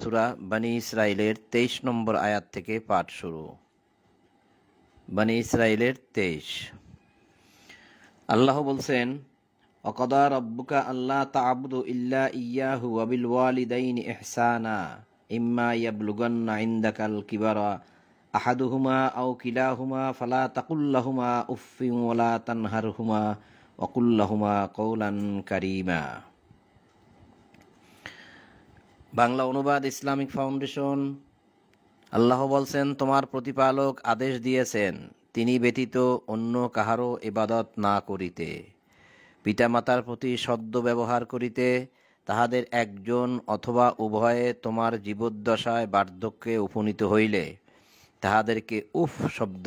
সূরা বনী ইসরাইলের 23 নম্বর আয়াত থেকে পাঠ শুরু। বনী ইসরাইলের 23। আল্লাহ বলছেন, ওয়াকাদা রাব্বুকা আল্লা তা'বুদু ইল্লা ইয়্যাহু ওয়া বিল ওয়ালিদাইনি ইহসানা ইম্মা ইয়াবলুগান্না ইনদাকাল কিবারা আহাদুহুমা আও কিলাহুমা ফালা তাকুল লাহুমা উফফিন ওয়া লা তানহারহুমা ওয়া কুল লাহুমা কওলান কারীমা। বাংলা অনুবাদ ইসলামিক ফাউন্ডেশন। আল্লাহ বলছেন, তোমার প্রতিপালক আদেশ দিয়েছেন তিনি ব্যতীত অন্য কাহারও ইবাদত না করিতে, পিতামাতার প্রতি সদ্য ব্যবহার করিতে, তাহাদের একজন অথবা উভয়ে তোমার জীবদ্দশায় বার্ধক্যে উপনীত হইলে তাহাদেরকে উফ শব্দ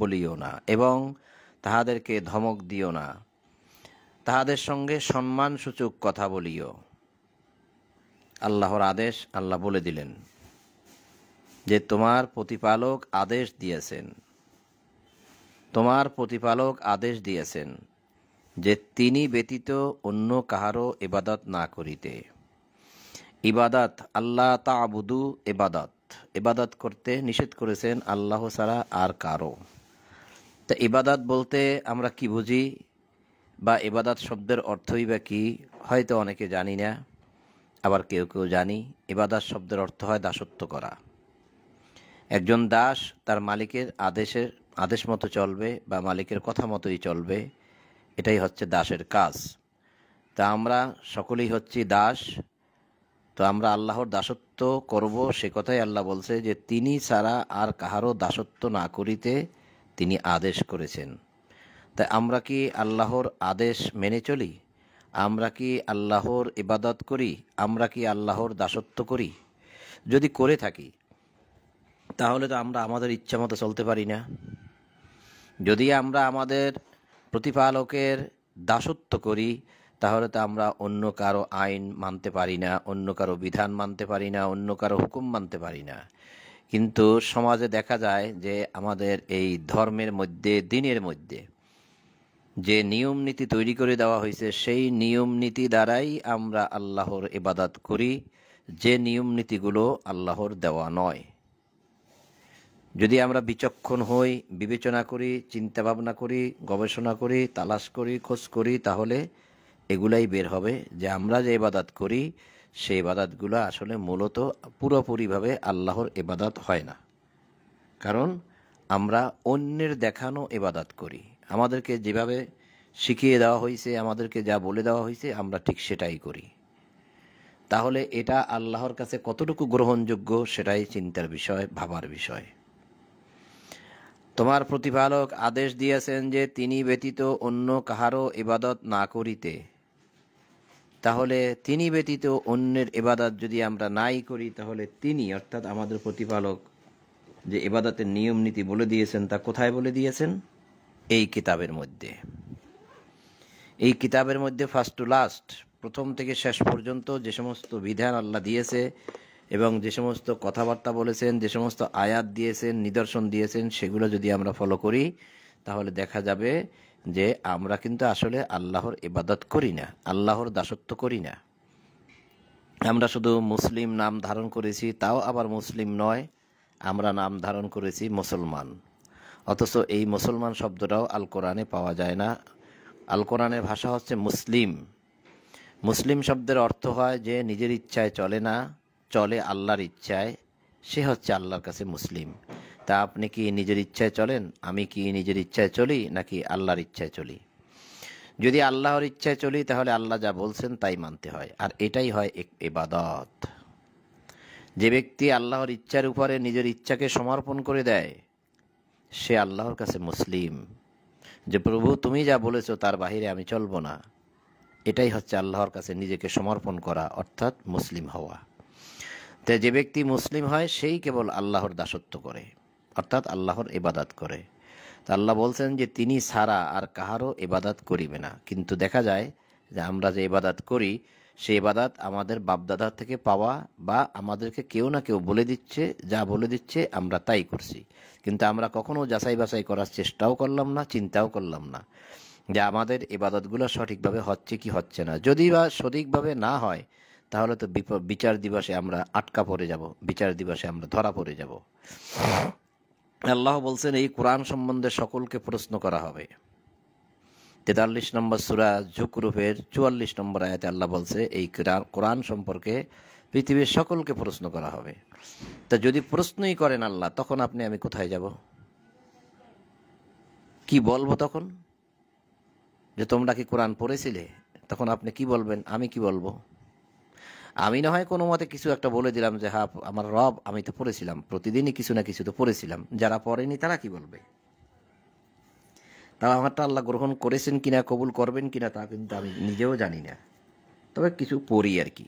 বলিও না এবং তাহাদেরকে ধমক দিও না, তাহাদের সঙ্গে সম্মানসূচক কথা বলিও। আল্লাহর আদেশ আল্লাহ বলে দিলেন যে তোমার প্রতিপালক আদেশ দিয়েছেন যে তিনি ব্যতীত অন্য কাহারও ইবাদত না করিতে। ইবাদত আল্লাহ তা'বুদু, ইবাদত করতে নিষেধ করেছেন আল্লাহ ছাড়া আর কারো। তা ইবাদত বলতে আমরা কি বুঝি বা ইবাদত শব্দের অর্থই বা কি, হয়তো অনেকে জানি না, আবার কেউ কেউ জানি। ইবাদত শব্দের অর্থ হয় দাসত্ব করা। একজন দাস তার মালিকের আদেশ মতো চলবে বা মালিকের কথা মতোই চলবে, এটাই হচ্ছে দাসের কাজ। তা আমরা সকলেই হচ্ছি দাস, তো আমরা আল্লাহর দাসত্ব করব, সে কথাই আল্লাহ বলছে যে তিনি ছাড়া আর কাহারও দাসত্ব না করিতে তিনি আদেশ করেছেন। তাই আমরা কি আল্লাহর আদেশ মেনে চলি? আমরা কি আল্লাহর ইবাদত করি? আমরা কি আল্লাহর দাসত্ব করি? যদি করে থাকি তাহলে তো আমরা আমাদের ইচ্ছা মতো চলতে পারি না। যদি আমরা আমাদের প্রতিপালকের দাসত্ব করি তাহলে তো আমরা অন্য কারো আইন মানতে পারি না, অন্য কারো বিধান মানতে পারি না, অন্য কারো হুকুম মানতে পারি না। কিন্তু সমাজে দেখা যায় যে আমাদের এই ধর্মের মধ্যে, দিনের মধ্যে যে নিয়ম নীতি তৈরি করে দেওয়া হয়েছে, সেই নিয়ম নীতি দ্বারাই আমরা আল্লাহর ইবাদত করি, যে নিয়ম নীতিগুলো আল্লাহর দেওয়া নয়। যদি আমরা বিচক্ষণ হই, বিবেচনা করি, চিন্তা ভাবনা করি, গবেষণা করি, তালাশ করি, খোঁজ করি, তাহলে এগুলাই বের হবে যে আমরা যে ইবাদত করি সেই ইবাদতগুলো আসলে মূলত পুরোপুরিভাবে আল্লাহর ইবাদত হয় না। কারণ আমরা অন্যের দেখানো ইবাদত করি। আমাদেরকে যেভাবে শিখিয়ে দেওয়া হয়েছে, আমাদেরকে যা বলে দেওয়া হয়েছে, আমরা ঠিক সেটাই করি। তাহলে এটা আল্লাহর কাছে কতটুকু গ্রহণযোগ্য সেটাই চিন্তার বিষয়, ভাবার বিষয়। তোমার প্রতিপালক আদেশ দিয়েছেন যে তিনি ব্যতীত অন্য কাহারও ইবাদত না করিতে। তাহলে তিনি ব্যতীত অন্যের ইবাদত যদি আমরা নাই করি, তাহলে তিনি অর্থাৎ আমাদের প্রতিপালক যে ইবাদতের নিয়ম নীতি বলে দিয়েছেন তা কোথায় বলে দিয়েছেন? এই কিতাবের মধ্যে। এই কিতাবের মধ্যে ফার্স্ট টু লাস্ট, প্রথম থেকে শেষ পর্যন্ত যে সমস্ত বিধান আল্লাহ দিয়েছে এবং যে সমস্ত কথাবার্তা বলেছেন, যে সমস্ত আয়াত দিয়েছেন, নিদর্শন দিয়েছেন, সেগুলো যদি আমরা ফলো করি তাহলে দেখা যাবে যে আমরা কিন্তু আসলে আল্লাহর ইবাদত করি না, আল্লাহর দাসত্ব করি না। আমরা শুধু মুসলিম নাম ধারণ করেছি, তাও আবার মুসলিম নয়, আমরা নাম ধারণ করেছি মুসলমান। অথচ এই মুসলমান শব্দটাও আল কোরআনে পাওয়া যায় না। আল কোরআনের ভাষা হচ্ছে মুসলিম। মুসলিম শব্দের অর্থ হয় যে নিজের ইচ্ছায় চলে না, চলে আল্লাহর ইচ্ছায়, সে হচ্ছে আল্লাহর কাছে মুসলিম। তা আপনি কি নিজের ইচ্ছায় চলেন? আমি কি নিজের ইচ্ছায় চলি নাকি আল্লাহর ইচ্ছায় চলি? যদি আল্লাহর ইচ্ছায় চলি তাহলে আল্লাহ যা বলছেন তাই মানতে হয়, আর এটাই হয় ইবাদত। যে ব্যক্তি আল্লাহর ইচ্ছার উপরে নিজের ইচ্ছাকে সমর্পণ করে দেয় সে আল্লাহর কাছে মুসলিম, যে প্রভু তুমি যা বলেছো তার বাহিরে আমি চলবো না। এটাই হচ্ছে আল্লাহর কাছে নিজেকে সমর্পণ করা, অর্থাৎ মুসলিম হওয়া। তাই যে ব্যক্তি মুসলিম হয় সেই কেবল আল্লাহর দাসত্ব করে, অর্থাৎ আল্লাহর ইবাদত করে। তা আল্লাহ বলছেন যে তিনি ছাড়া আর কাহারও ইবাদত করিবে না। কিন্তু দেখা যায় যে আমরা যে ইবাদত করি সেই ইবাদত আমাদের বাপদাদার থেকে পাওয়া, বা আমাদেরকে কেউ না কেউ বলে দিচ্ছে, যা বলে দিচ্ছে আমরা তাই করছি। কিন্তু আমরা কখনো যাচাই বাছাই করার চেষ্টাও করলাম না, চিন্তাও করলাম না যে আমাদের ইবাদতগুলো সঠিকভাবে হচ্ছে কি হচ্ছে না। যদি বা সঠিকভাবে না হয় তাহলে তো বিচার দিবসে আমরা আটকা পড়ে যাব, বিচার দিবসে আমরা ধরা পড়ে যাব। আল্লাহ বলছেন এই কোরআন সম্বন্ধে সকলকে প্রশ্ন করা হবে। 43 নম্বর সূরা যুকরুফের 44 নম্বর আয়াতে আল্লাহ বলছে এই কোরআন সম্পর্কে পৃথিবীর সকলকে প্রশ্ন করা হবে। তা যদি প্রশ্নই করেন আল্লাহ, তখন আপনি আমি কোথায় যাব? কি বলবো তখন? যে তোমরা কি কোরআন পড়েছিলে? তখন আপনি কি বলবেন? আমি কি বলবো? আমি না হয় কোনো মতে কিছু একটা বলে দিলাম যে হ্যাঁ আমার রব, আমি তো পড়েছিলাম, প্রতিদিনই কিছু না কিছু তো পড়েছিলাম। যারা পড়েনি তারা কি বলবে? তাও আমারটা আল্লাহ গ্রহণ করেছেন কিনা, কবুল করবেন কিনা তা কিন্তু আমি নিজেও জানি না, তবে কিছু পড়ি আর কি।